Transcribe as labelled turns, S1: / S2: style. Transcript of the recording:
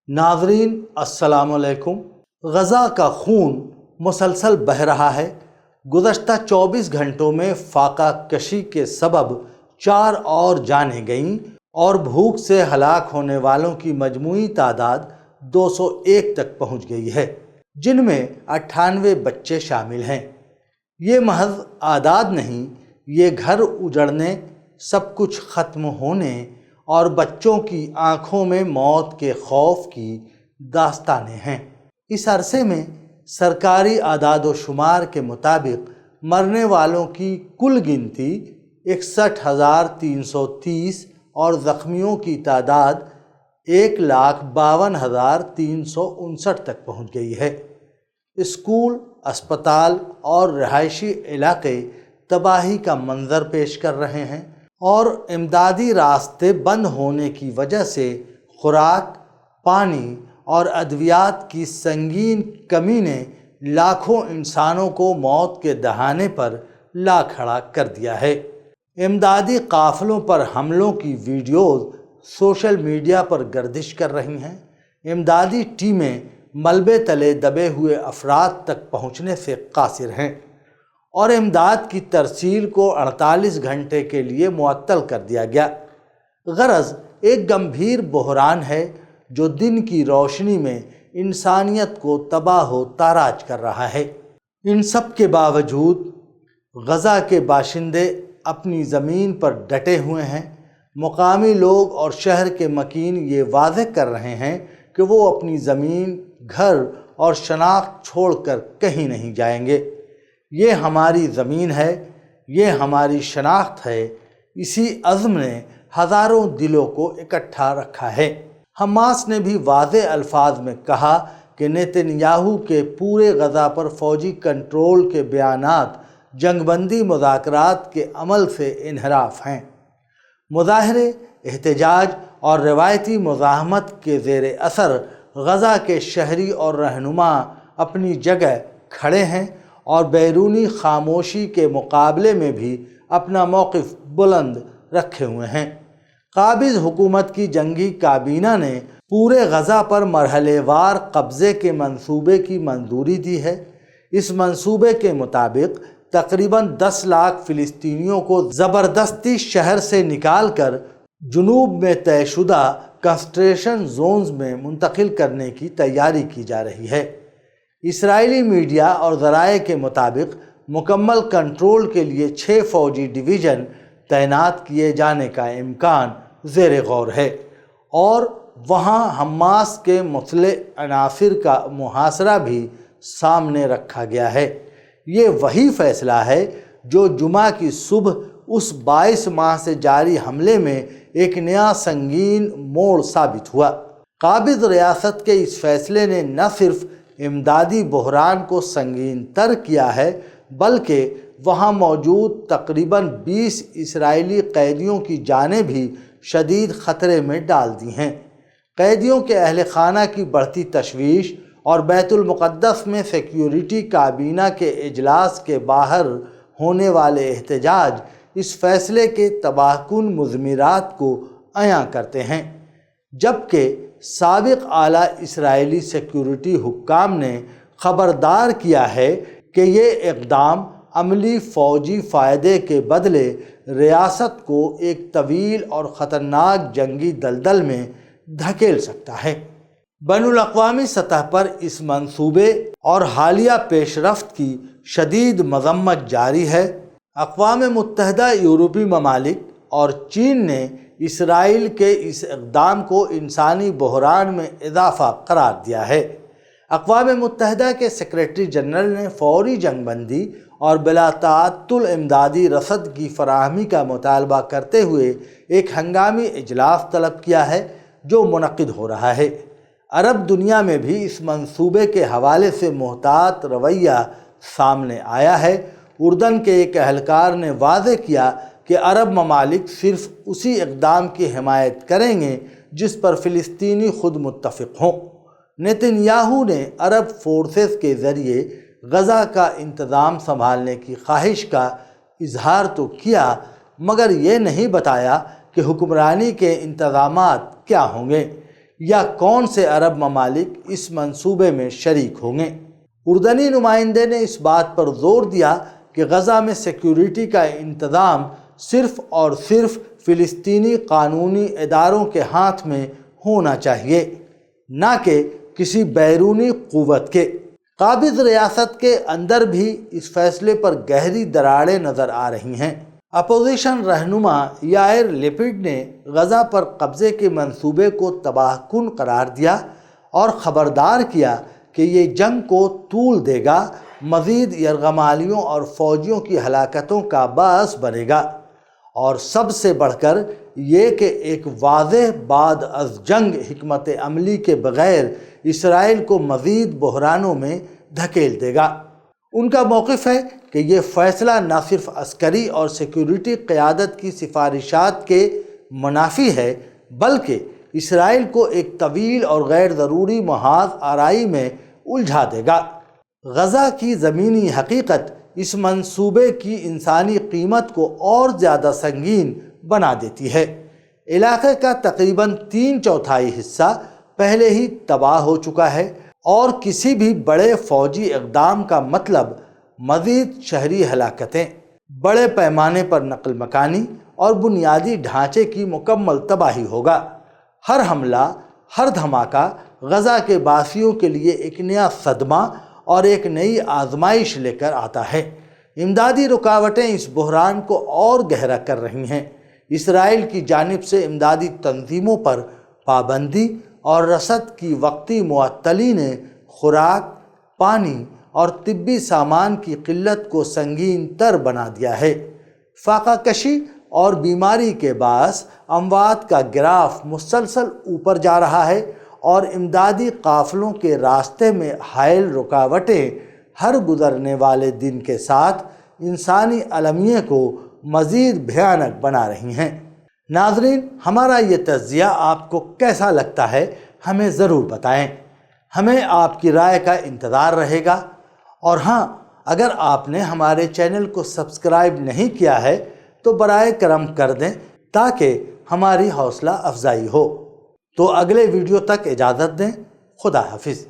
S1: ناظرین السلام علیکم۔ غزہ کا خون مسلسل بہہ رہا ہے۔ گزشتہ 24 گھنٹوں میں فاقہ کشی کے سبب 4 اور جانیں گئیں اور بھوک سے ہلاک ہونے والوں کی مجموعی تعداد 201 تک پہنچ گئی ہے، جن میں 98 بچے شامل ہیں۔ یہ محض اعداد نہیں، یہ گھر اجڑنے، سب کچھ ختم ہونے اور بچوں کی آنکھوں میں موت کے خوف کی داستانیں ہیں۔ اس عرصے میں سرکاری اعداد و شمار کے مطابق مرنے والوں کی کل گنتی 61,330 اور زخمیوں کی تعداد 1,52,359 تک پہنچ گئی ہے۔ اسکول، اسپتال اور رہائشی علاقے تباہی کا منظر پیش کر رہے ہیں، اور امدادی راستے بند ہونے کی وجہ سے خوراک، پانی اور ادویات کی سنگین کمی نے لاکھوں انسانوں کو موت کے دہانے پر لا کھڑا کر دیا ہے۔ امدادی قافلوں پر حملوں کی ویڈیوز سوشل میڈیا پر گردش کر رہی ہیں۔ امدادی ٹیمیں ملبے تلے دبے ہوئے افراد تک پہنچنے سے قاصر ہیں، اور امداد کی ترسیل کو 48 گھنٹے کے لیے معطل کر دیا گیا۔ غرض ایک گمبھیر بحران ہے جو دن کی روشنی میں انسانیت کو تباہ و تاراج کر رہا ہے۔ ان سب کے باوجود غزہ کے باشندے اپنی زمین پر ڈٹے ہوئے ہیں۔ مقامی لوگ اور شہر کے مکین یہ واضح کر رہے ہیں کہ وہ اپنی زمین، گھر اور شناخت چھوڑ کر کہیں نہیں جائیں گے۔ یہ ہماری زمین ہے، یہ ہماری شناخت ہے۔ اسی عزم نے ہزاروں دلوں کو اکٹھا رکھا ہے۔ حماس نے بھی واضح الفاظ میں کہا کہ نیتن یاہو کے پورے غزہ پر فوجی کنٹرول کے بیانات جنگ بندی مذاکرات کے عمل سے انحراف ہیں۔ مظاہرے، احتجاج اور روایتی مزاحمت کے زیر اثر غزہ کے شہری اور رہنما اپنی جگہ کھڑے ہیں، اور بیرونی خاموشی کے مقابلے میں بھی اپنا موقف بلند رکھے ہوئے ہیں۔ قابض حکومت کی جنگی کابینہ نے پورے غزہ پر مرحلے وار قبضے کے منصوبے کی منظوری دی ہے۔ اس منصوبے کے مطابق تقریباً 10 لاکھ فلسطینیوں کو زبردستی شہر سے نکال کر جنوب میں طے شدہ کنسنٹریشن زونز میں منتقل کرنے کی تیاری کی جا رہی ہے۔ اسرائیلی میڈیا اور ذرائع کے مطابق مکمل کنٹرول کے لیے 6 فوجی ڈویژن تعینات کیے جانے کا امکان زیر غور ہے، اور وہاں حماس کے مسلح عناصر کا محاصرہ بھی سامنے رکھا گیا ہے۔ یہ وہی فیصلہ ہے جو جمعہ کی صبح اس 22 ماہ سے جاری حملے میں ایک نیا سنگین موڑ ثابت ہوا۔ قابض ریاست کے اس فیصلے نے نہ صرف امدادی بحران کو سنگین تر کیا ہے، بلکہ وہاں موجود تقریباً 20 اسرائیلی قیدیوں کی جانیں بھی شدید خطرے میں ڈال دی ہیں۔ قیدیوں کے اہل خانہ کی بڑھتی تشویش اور بیت المقدس میں سیکیورٹی کابینہ کے اجلاس کے باہر ہونے والے احتجاج اس فیصلے کے تباہ کن مضمرات کو عیاں کرتے ہیں، جبکہ سابق اعلیٰ اسرائیلی سیکیورٹی حکام نے خبردار کیا ہے کہ یہ اقدام عملی فوجی فائدے کے بدلے ریاست کو ایک طویل اور خطرناک جنگی دلدل میں دھکیل سکتا ہے۔ بین الاقوامی سطح پر اس منصوبے اور حالیہ پیش رفت کی شدید مذمت جاری ہے۔ اقوام متحدہ، یورپی ممالک اور چین نے اسرائیل کے اس اقدام کو انسانی بحران میں اضافہ قرار دیا ہے۔ اقوام متحدہ کے سیکریٹری جنرل نے فوری جنگ بندی اور بلا تعطل امدادی رسد کی فراہمی کا مطالبہ کرتے ہوئے ایک ہنگامی اجلاس طلب کیا ہے، جو منعقد ہو رہا ہے۔ عرب دنیا میں بھی اس منصوبے کے حوالے سے محتاط رویہ سامنے آیا ہے۔ اردن کے ایک اہلکار نے واضح کیا کہ عرب ممالک صرف اسی اقدام کی حمایت کریں گے جس پر فلسطینی خود متفق ہوں۔ نیتن یاہو نے عرب فورسز کے ذریعے غزہ کا انتظام سنبھالنے کی خواہش کا اظہار تو کیا، مگر یہ نہیں بتایا کہ حکمرانی کے انتظامات کیا ہوں گے۔ یا کون سے عرب ممالک اس منصوبے میں شریک ہوں گے۔ اردنی نمائندے نے اس بات پر زور دیا کہ غزہ میں سیکیورٹی کا انتظام صرف اور صرف فلسطینی قانونی اداروں کے ہاتھ میں ہونا چاہیے، نہ کہ کسی بیرونی قوت کے۔ قابض ریاست کے اندر بھی اس فیصلے پر گہری دراڑیں نظر آ رہی ہیں۔ اپوزیشن رہنما یائر لیپڈ نے غزہ پر قبضے کے منصوبے کو تباہ کن قرار دیا اور خبردار کیا کہ یہ جنگ کو طول دے گا، مزید یرغمالیوں اور فوجیوں کی ہلاکتوں کا باعث بنے گا، اور سب سے بڑھ کر یہ کہ ایک واضح بعد از جنگ حکمت عملی کے بغیر اسرائیل کو مزید بحرانوں میں دھکیل دے گا۔ ان کا موقف ہے کہ یہ فیصلہ نہ صرف عسکری اور سیکیورٹی قیادت کی سفارشات کے منافی ہے، بلکہ اسرائیل کو ایک طویل اور غیر ضروری محاذ آرائی میں الجھا دے گا۔ غزہ کی زمینی حقیقت اس منصوبے کی انسانی قیمت کو اور زیادہ سنگین بنا دیتی ہے۔ علاقے کا تقریباً 3/4 حصہ پہلے ہی تباہ ہو چکا ہے، اور کسی بھی بڑے فوجی اقدام کا مطلب مزید شہری ہلاکتیں، بڑے پیمانے پر نقل مکانی اور بنیادی ڈھانچے کی مکمل تباہی ہوگا۔ ہر حملہ، ہر دھماکہ غزہ کے باسیوں کے لیے ایک نیا صدمہ اور ایک نئی آزمائش لے کر آتا ہے۔ امدادی رکاوٹیں اس بحران کو اور گہرا کر رہی ہیں۔ اسرائیل کی جانب سے امدادی تنظیموں پر پابندی اور رسد کی وقتی معطلی نے خوراک، پانی اور طبی سامان کی قلت کو سنگین تر بنا دیا ہے۔ فاقہ کشی اور بیماری کے باعث اموات کا گراف مسلسل اوپر جا رہا ہے، اور امدادی قافلوں کے راستے میں حائل رکاوٹیں ہر گزرنے والے دن کے ساتھ انسانی المیہ کو مزید بھیانک بنا رہی ہیں۔ ناظرین، ہمارا یہ تجزیہ آپ کو کیسا لگتا ہے ہمیں ضرور بتائیں۔ ہمیں آپ کی رائے کا انتظار رہے گا، اور ہاں، اگر آپ نے ہمارے چینل کو سبسکرائب نہیں کیا ہے تو برائے کرم کر دیں تاکہ ہماری حوصلہ افزائی ہو۔ تو اگلے ویڈیو تک اجازت دیں۔ خدا حافظ۔